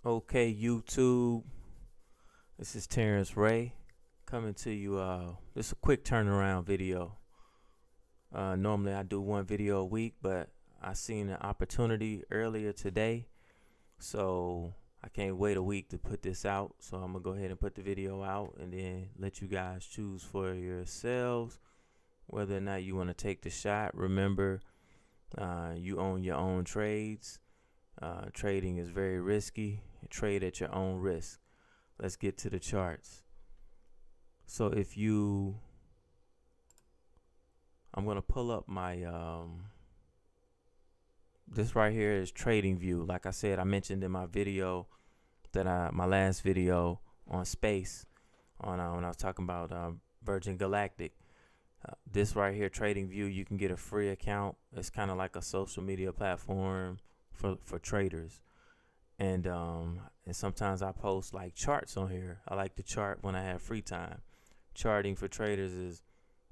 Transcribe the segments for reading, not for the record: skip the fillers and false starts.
Okay, YouTube, this is Terrence Ray coming to you. This is a quick turnaround video. Normally I do one video a week, but I seen an opportunity earlier today, so I can't wait a week to put this out. So I'm gonna go ahead and put the video out and then let you guys choose for yourselves whether or not you want to take the shot. Remember, you own your own trades. Trading is very risky. Trade at your own risk. Let's get to the charts. So I'm going to pull up my, this right here is TradingView. Like I said, I mentioned in my video my last video on space on when I was talking about Virgin Galactic. This right here, TradingView, you can get a free account. It's kind of like a social media platform for traders. And sometimes I post like charts on here. I like to chart when I have free time. Charting for traders is,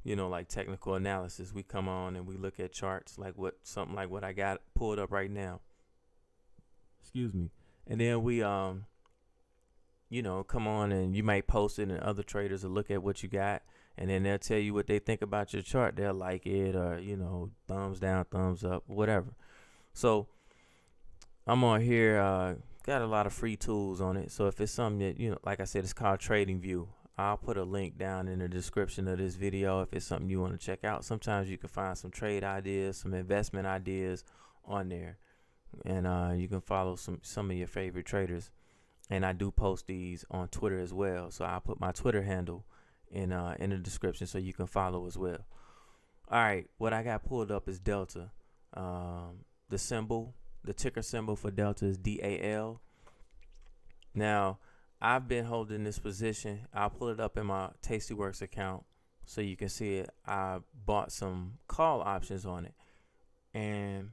like technical analysis. We come on and we look at charts like something like what I got pulled up right now. Excuse me. And then we come on and you might post it and other traders will look at what you got and then they'll tell you what they think about your chart. They'll like it or, thumbs down, thumbs up, whatever. So I'm on here, got a lot of free tools on it. So if it's something that, like I said, it's called TradingView. I'll put a link down in the description of this video if it's something you want to check out. Sometimes you can find some trade ideas, some investment ideas on there. And you can follow some of your favorite traders. And I do post these on Twitter as well. So I'll put my Twitter handle in the description so you can follow as well. All right, what I got pulled up is Delta. The ticker symbol for Delta is DAL. Now, I've been holding this position. I'll pull it up in my TastyWorks account so you can see it. I bought some call options on it. And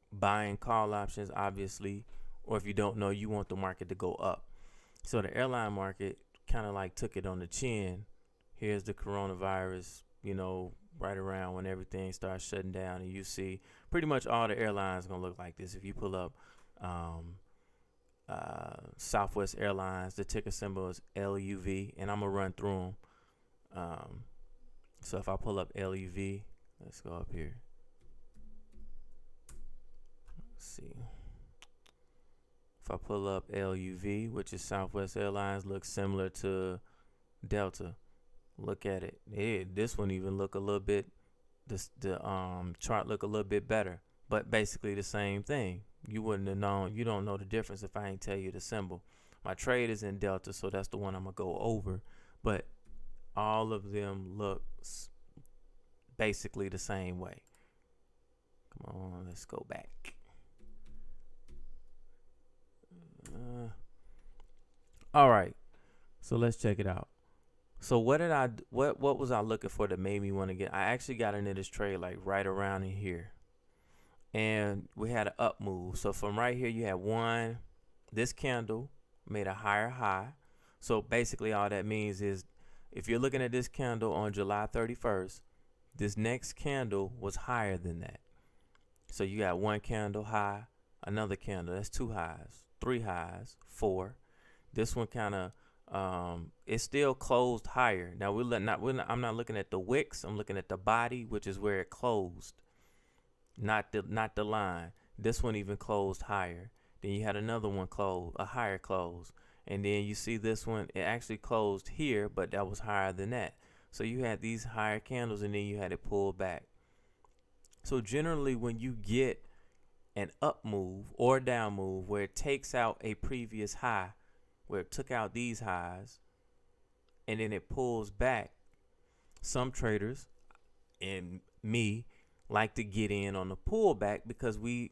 buying call options, obviously, or if you don't know, you want the market to go up. So the airline market kind of like took it on the chin. Here's the coronavirus, right around when everything starts shutting down, and you see pretty much all the airlines gonna look like this. If you pull up Southwest Airlines, the ticker symbol is LUV, and I'm gonna run through them. So if I pull up LUV, let's go up here. Let's see. If I pull up LUV, which is Southwest Airlines, looks similar to Delta. Look at it. This one even look a little bit. The chart look a little bit better, but basically the same thing. You wouldn't have known. You don't know the difference if I ain't tell you the symbol. My trade is in Delta, so that's the one I'm gonna go over. But all of them look basically the same way. Come on, let's go back. All right, so let's check it out. So what was I looking for that made me want to get? I actually got into this trade like right around in here, and we had an up move. So from right here, you had this candle made a higher high. So basically all that means is if you're looking at this candle on July 31st, this next candle was higher than that. So you got one candle high, another candle, that's two highs, three highs, four. This one kind of it's still closed higher. Now I'm not looking at the wicks. I'm looking at the body, which is where it closed, not the line. This one even closed higher. Then you had another one close, a higher close, and then you see this one. It actually closed here, but that was higher than that. So you had these higher candles, and then you had it pull back. So generally, when you get an up move or down move where it takes out a previous high, where it took out these highs and then it pulls back, some traders and me like to get in on the pullback because we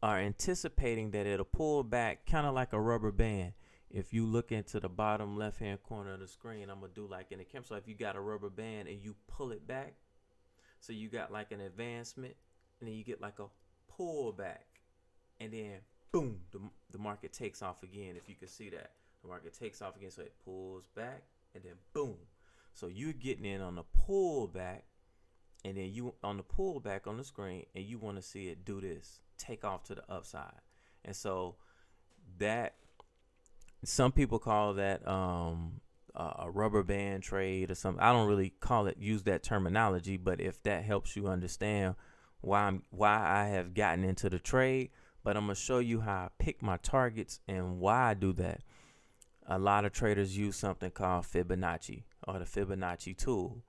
are anticipating that it'll pull back kind of like a rubber band. If you look into the bottom left hand corner of the screen, I'm gonna do like in the camera. So if you got a rubber band and you pull it back, so you got like an advancement and then you get like a pullback, and then boom, the market takes off again. If you can see that, the market takes off again, so it pulls back and then boom. So you're getting in on the pullback, and then you on the pullback on the screen, and you want to see it do this, take off to the upside. And so that some people call that a rubber band trade or something. I don't really use that terminology, but if that helps you understand why I have gotten into the trade, but I'm gonna show you how I pick my targets and why I do that. A lot of traders use something called Fibonacci or the Fibonacci tool.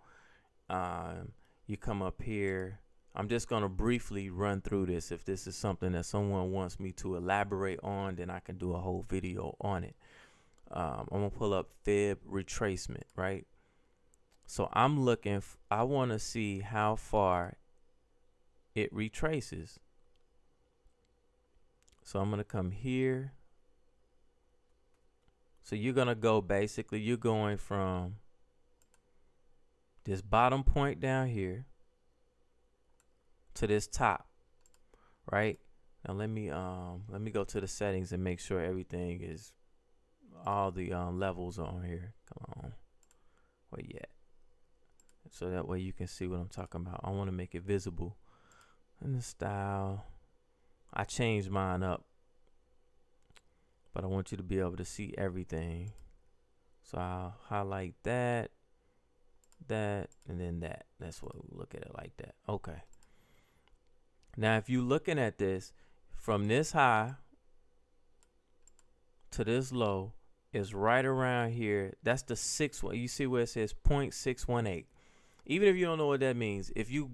You come up here. I'm just going to briefly run through this. If this is something that someone wants me to elaborate on, then I can do a whole video on it. I'm going to pull up fib retracement, right? So I'm looking, I want to see how far it retraces. So I'm going to come here. So you're going to go, basically, you're going from this bottom point down here to this top, right? Now let me go to the settings and make sure everything is, all the levels are on here. Come on, where you at? So that way you can see what I'm talking about. I want to make it visible. In the style, I changed mine up, but I want you to be able to see everything. So I'll highlight that, and then that. That's what we look at it like that. Okay. Now, if you're looking at this from this high to this low, is right around here. That's the 6. You see where it says 0.618. Even if you don't know what that means, if you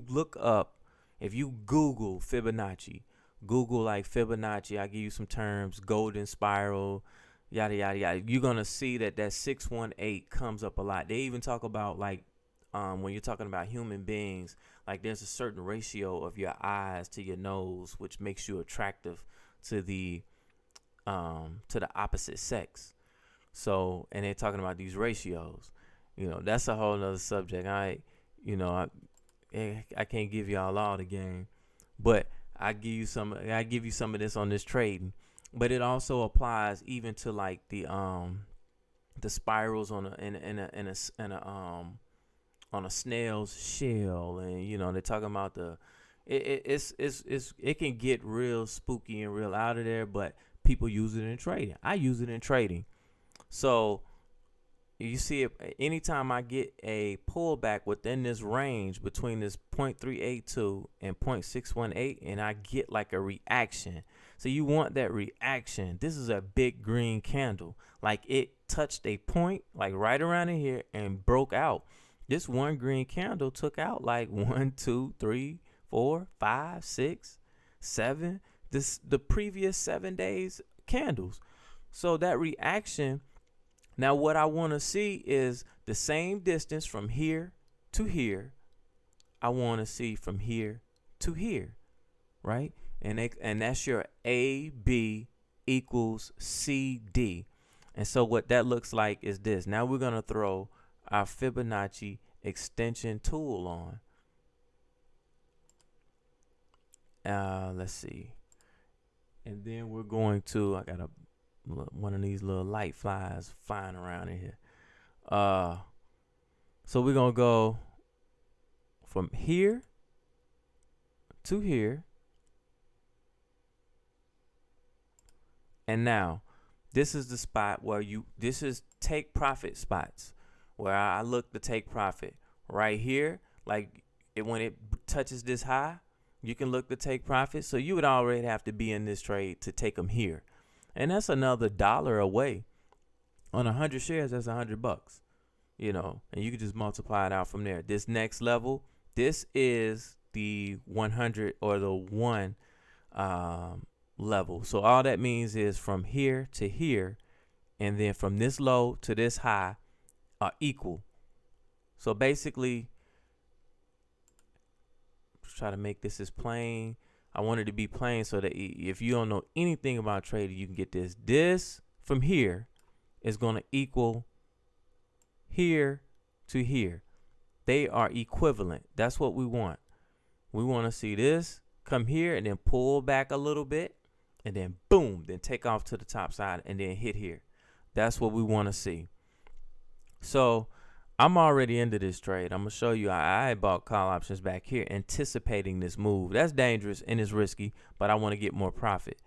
look up, if you Google Fibonacci, Google like Fibonacci, I give you some terms, golden spiral, yada yada yada. You're gonna see that 618 comes up a lot. They even talk about like when you're talking about human beings, like there's a certain ratio of your eyes to your nose, which makes you attractive to the opposite sex. So, and they're talking about these ratios. You know, that's a whole nother subject. I can't give y'all all the game, but I give you some of this on this trading. But it also applies even to like the spirals on a snail's shell, and you know they're talking about it can get real spooky and real out of there, but people use it in trading. I use it in trading. So you see it anytime I get a pullback within this range between this 0.382 and 0.618, and I get like a reaction. So you want that reaction. This is a big green candle. Like it touched a point like right around in here and broke out. This one green candle took out like 1, 2, 3, 4, 5, 6, 7. The previous 7 days candles. So that reaction. Now what I want to see is the same distance from here to here. I want to see from here to here, right? And that's your AB equals CD. And so what that looks like is this. Now we're going to throw our Fibonacci extension tool on. Let's see. And then we're going to, I got one of these little light flies flying around in here. So we're going to go from here to here. And now this is the spot where this is take profit spots where I look to take profit right here. Like when it touches this high, you can look to take profit. So you would already have to be in this trade to take them here. And that's another $1 away. On 100 shares, that's $100, you know, and you can just multiply it out from there. This next level, this is the 100 or the 1 level. So all that means is from here to here, and then from this low to this high are equal. So basically, try to make this as plain. I want it to be plain so that if you don't know anything about trading, you can get this. This from here is going to equal here to here. They are equivalent. That's what we want. We want to see this come here and then pull back a little bit and then boom, then take off to the top side and then hit here. That's what we want to see. So I'm already into this trade. I'm going to show you I bought call options back here anticipating this move. That's dangerous and it's risky, but I want to get more profit.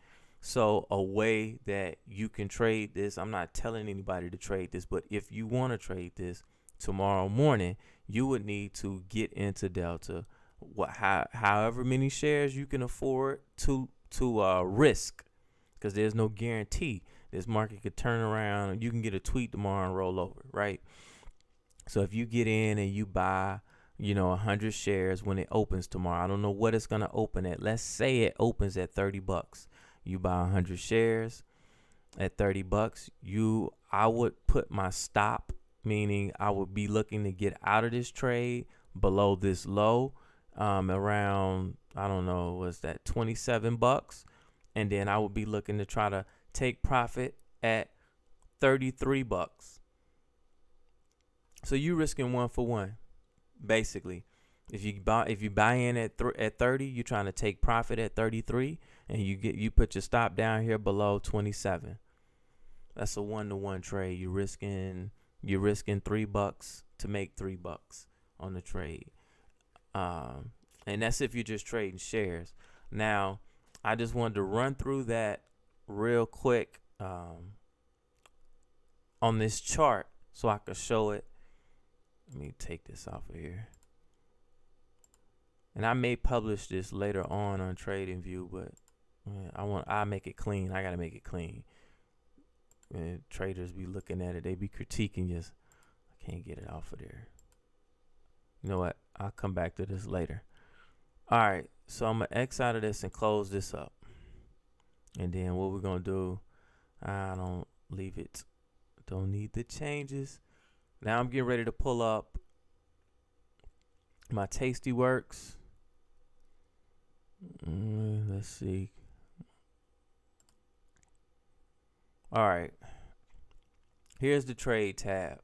So a way that you can trade this, I'm not telling anybody to trade this, but if you want to trade this tomorrow morning, you would need to get into Delta, however many shares you can afford to risk, because there's no guarantee. This market could turn around and you can get a tweet tomorrow and roll over, right? So if you get in and you buy, 100 shares when it opens tomorrow, I don't know what it's going to open at. Let's say it opens at $30. You buy 100 shares at $30. I would put my stop, meaning I would be looking to get out of this trade below this low, around, I don't know, what's that, $27, and then I would be looking to try to take profit at $33. So you risking 1 for 1, basically. If you buy in at 30, you're trying to take profit at 33, and you put your stop down here below 27. That's a 1-to-1 trade. You're risking $3 to make $3 on the trade. And that's if you're just trading shares. Now, I just wanted to run through that real quick on this chart so I could show it. Let me take this off of here. And I may publish this later on TradingView, but I make it clean. I gotta make it clean. And traders be looking at it, they be critiquing this. I can't get it off of there. You know what? I'll come back to this later. All right, so I'm gonna X out of this and close this up. And then what we're gonna do, I don't leave it. Don't need the changes. Now I'm getting ready to pull up my TastyWorks. Let's see. All right. Here's the trade tab.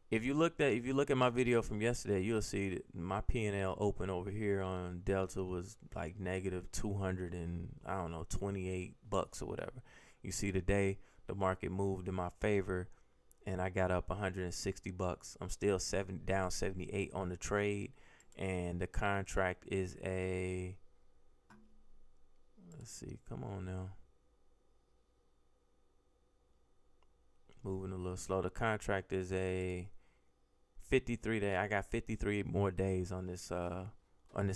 If you look at my video from yesterday, you'll see that my P&L open over here on Delta was like negative 28 bucks or whatever. You see today the market moved in my favor, and I got up 160 bucks. I'm still down 78 on the trade, and the contract is a, let's see, come on now. Moving a little slow. The contract is a 53 day. I got 53 more days on this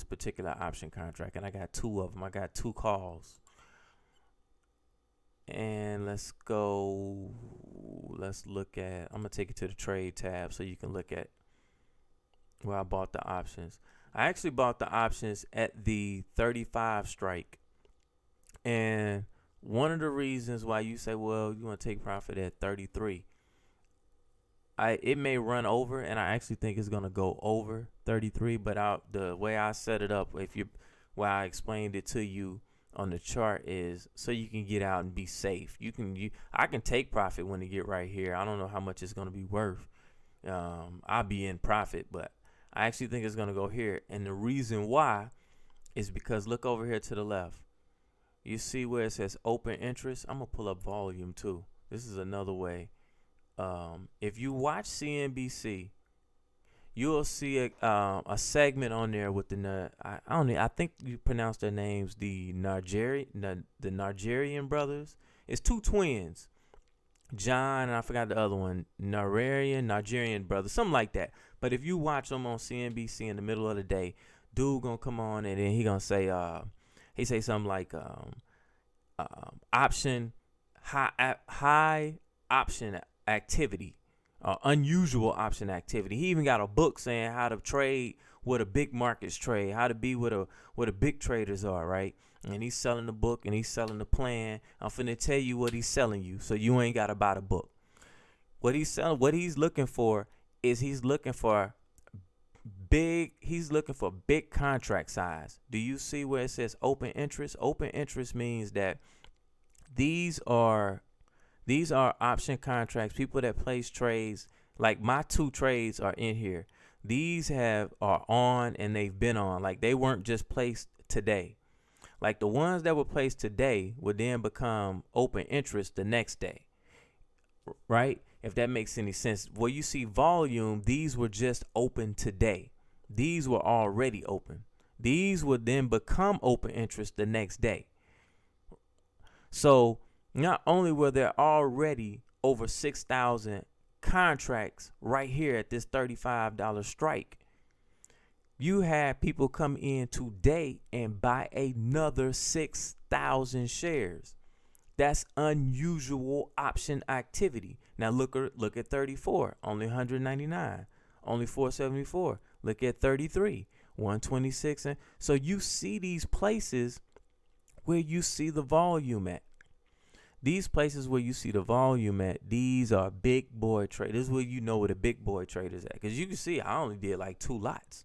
particular option contract, and I got 2 of them. I got 2 calls. And let's look at, I'm gonna take it to the trade tab so you can look at where I bought the options. I actually bought the options at the 35 strike. And one of the reasons why you say, well, you want to take profit at 33, it may run over, and I actually think it's gonna go over 33. But the way I set it up, why I explained it to you on the chart is so you can get out and be safe. I can take profit when it get right here. I don't know how much it's gonna be worth. I'll be in profit, but I actually think it's gonna go here. And the reason why is because look over here to the left. You see where it says open interest? I'm gonna pull up volume too. This is another way. If you watch CNBC, you'll see a segment on there with I think you pronounce their names, the Nigerian brothers. It's 2 twins, John, and I forgot the other one, Nigerian brothers, something like that. But if you watch them on CNBC in the middle of the day, dude gonna come on and then he gonna say he say something like option high option activity, unusual option activity. He even got a book saying how to trade where the big markets trade, how to be where the big traders are, right? And he's selling the book and he's selling the plan. I'm finna tell you what he's selling you, so you ain't gotta buy the book. What he's looking for is he's looking for big contract size. Do you see where it says open interest? Open interest means that these are option contracts. People that place trades, like my 2 trades are in here. These are on and they've been on. Like they weren't just placed today. Like the ones that were placed today would then become open interest the next day, right? If that makes any sense. Where you see volume, these were just open today. These were already open. These would then become open interest the next day. So not only were there already over 6,000 contracts right here at this $35 strike, you had people come in today and buy another 6,000 shares. That's unusual option activity. Now look at 34, only 199, only 474. Look at 33, 126. And so you see these places where you see the volume at. These places where you see the volume at, these are big boy traders. This is where you know where the big boy traders at. Because you can see I only did like 2 lots.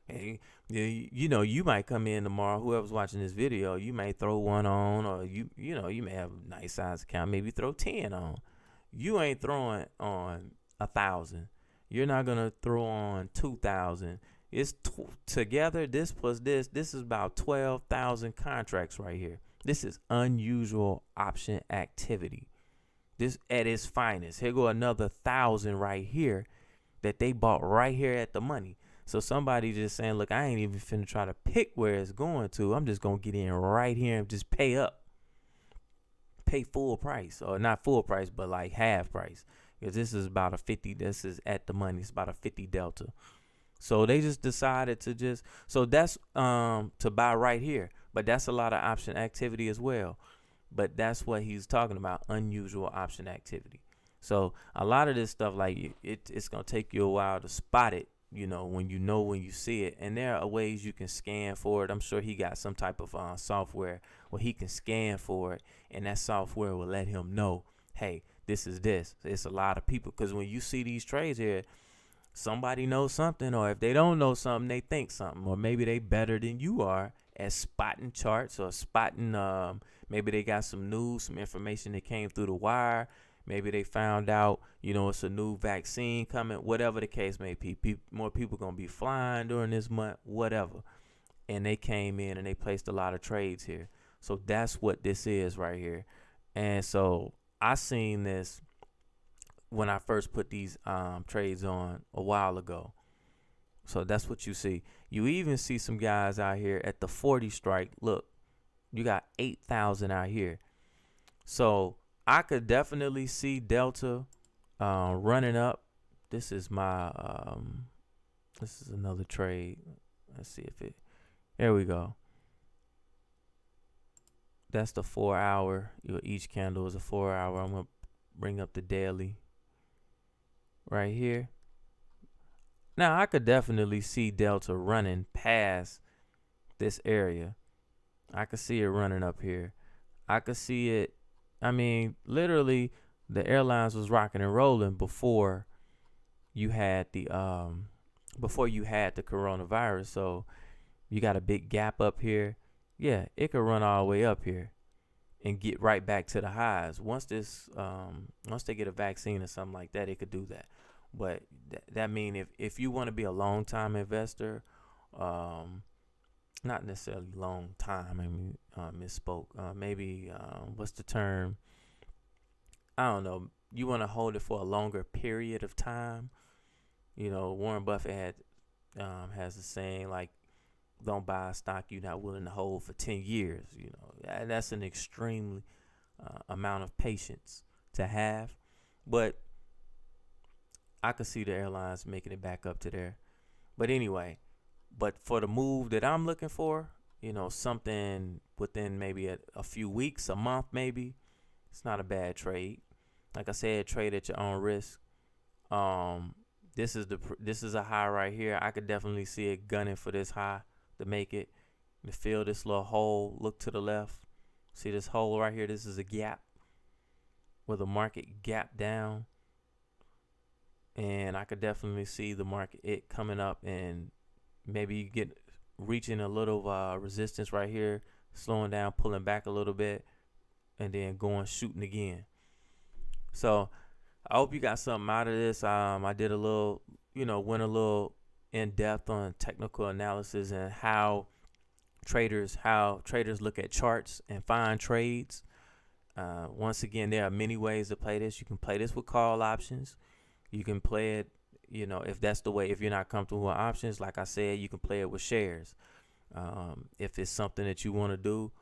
Hey, you know, you might come in tomorrow, whoever's watching this video, you may throw one on, or you know, you may have a nice size account, maybe throw 10 on. You ain't throwing on 1,000. You're not going to throw on 2,000. It's together, this plus this is about 12,000 contracts right here. This is unusual option activity. This at its finest. Here go another 1,000 right here that they bought right here at the money. So somebody just saying, look, I ain't even finna try to pick where it's going to. I'm just going to get in right here and just pay up. Pay full price, or not full price, but like half price. Because this is about a 50, this is at the money. It's about a 50 delta. So they just decided to just, so that's to buy right here. But that's a lot of option activity as well. But that's what he's talking about, unusual option activity. So a lot of this stuff, like it's going to take you a while to spot it. You know when you see it, and there are ways you can scan for it. I'm sure he got some type of software where he can scan for it, and that software will let him know, hey, this is this. It's a lot of people, because when you see these trades here, somebody knows something, or if they don't know something, they think something, or maybe they better than you are at spotting charts, or spotting maybe they got some news, some information that came through the wire. Maybe they found out, you know, it's a new vaccine coming, whatever the case may be. More people going to be flying during this month, whatever. And they came in and they placed a lot of trades here. So that's what this is right here. And so I seen this when I first put these trades on a while ago. So that's what you see. You even see some guys out here at the 40 strike. Look, you got 8,000 out here. So I could definitely see Delta running up. This is my this is another trade. Let's see if it, there we go. That's the 4 hour. Each candle is a 4 hour. I'm gonna bring up the daily right here. Now I could definitely see Delta running past this area. I could see it running up here. I could see it. I mean, literally, the airlines was rocking and rolling before you had the coronavirus. So you got a big gap up here. Yeah, it could run all the way up here and get right back to the highs. Once they get a vaccine or something like that, it could do that. But that mean if you want to be a long time investor, not necessarily long time. I mean, misspoke. Maybe what's the term? I don't know. You want to hold it for a longer period of time. You know, Warren Buffett has a saying like, "Don't buy a stock you're not willing to hold for 10 years." You know, and that's an extremely amount of patience to have. But I could see the airlines making it back up to there. But anyway. But for the move that I'm looking for, you know, something within maybe a few weeks, a month maybe, it's not a bad trade. Like I said, trade at your own risk. This is a high right here. I could definitely see it gunning for this high to make it. To fill this little hole, look to the left. See this hole right here? This is a gap where the market gap down. And I could definitely see the market, it coming up, and maybe you get reaching a little resistance right here, slowing down, pulling back a little bit, and then shooting again. So I hope you got something out of this. I did a little, went a little in depth on technical analysis and how traders look at charts and find trades. Once again, there are many ways to play this. You can play this with call options. You can play it, if that's the way. If you're not comfortable with options, like I said, you can play it with shares. If it's something that you want to do,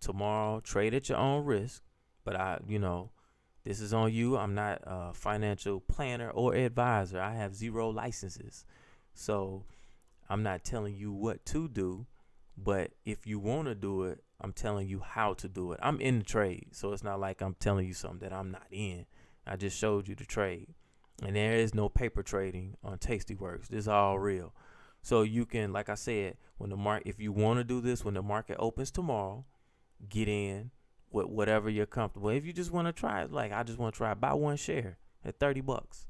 tomorrow. Trade at your own risk. But this is on you. I'm not a financial planner or advisor. I have 0 licenses. So I'm not telling you what to do. But if you want to do it, I'm telling you how to do it. I'm in the trade. So it's not like I'm telling you something that I'm not in. I just showed you the trade. And there is no paper trading on TastyWorks. This is all real. So you can, like I said, if you want to do this, when the market opens tomorrow, get in with whatever you're comfortable. If you just want to try it, like I just want to try, buy 1 share at $30.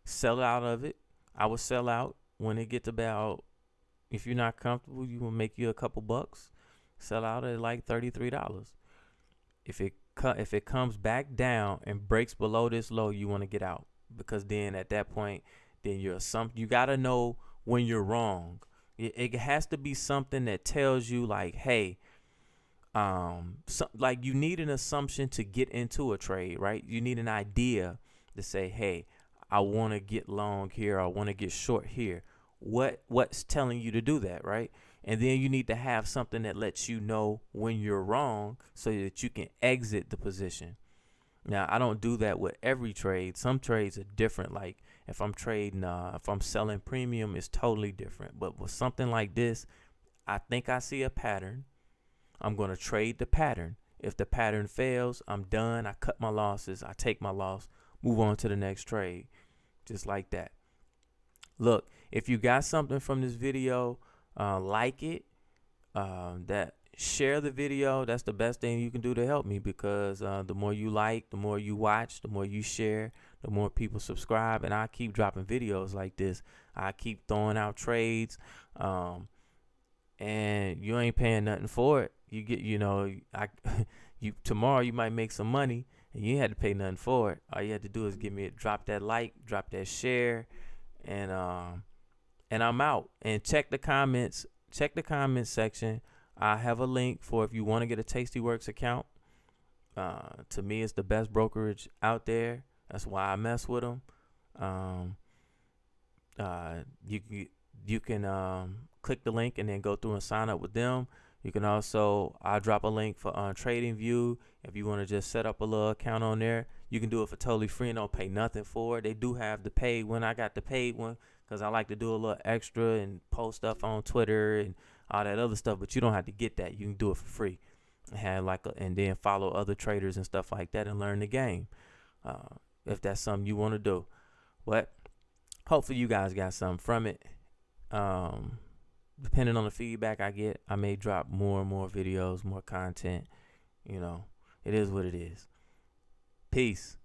Sell out of it. I would sell out when it gets about, if you're not comfortable, you will make you a couple bucks. Sell out at like $33. If it comes back down and breaks below this low, you want to get out, because then at that point, then you got to know when you're wrong. It has to be something that tells you like, hey, like you need an assumption to get into a trade, right? You need an idea to say, hey, I want to get long here. I want to get short here. What's telling you to do that, right? And then you need to have something that lets you know when you're wrong so that you can exit the position. Now, I don't do that with every trade. Some trades are different. Like if I'm trading, if I'm selling premium, it's totally different. But with something like this, I think I see a pattern. I'm going to trade the pattern. If the pattern fails, I'm done. I cut my losses. I take my loss, move on to the next trade, just like that. Look, if you got something from this video, like it, share the video. That's the best thing you can do to help me, because the more you like, the more you watch, the more you share, the more people subscribe, and I keep dropping videos like this. I keep throwing out trades, and you ain't paying nothing for it. You get, tomorrow you might make some money, and you had to pay nothing for it. All you had to do is drop that like, drop that share, and I'm out. And check the comments section. I have a link for if you want to get a TastyWorks account. To me, it's the best brokerage out there. That's why I mess with them. You can click the link and then go through and sign up with them. You can also, I'll drop a link for TradingView. If you want to just set up a little account on there, you can do it for totally free and don't pay nothing for it. They do have the paid one. I got the paid one because I like to do a little extra and post stuff on Twitter and all that other stuff, but you don't have to get that. You can do it for free and then follow other traders and stuff like that and learn the game, if that's something you want to do. But hopefully you guys got something from it. Depending on the feedback I get, I may drop more and more videos, more content. It is what it is. Peace.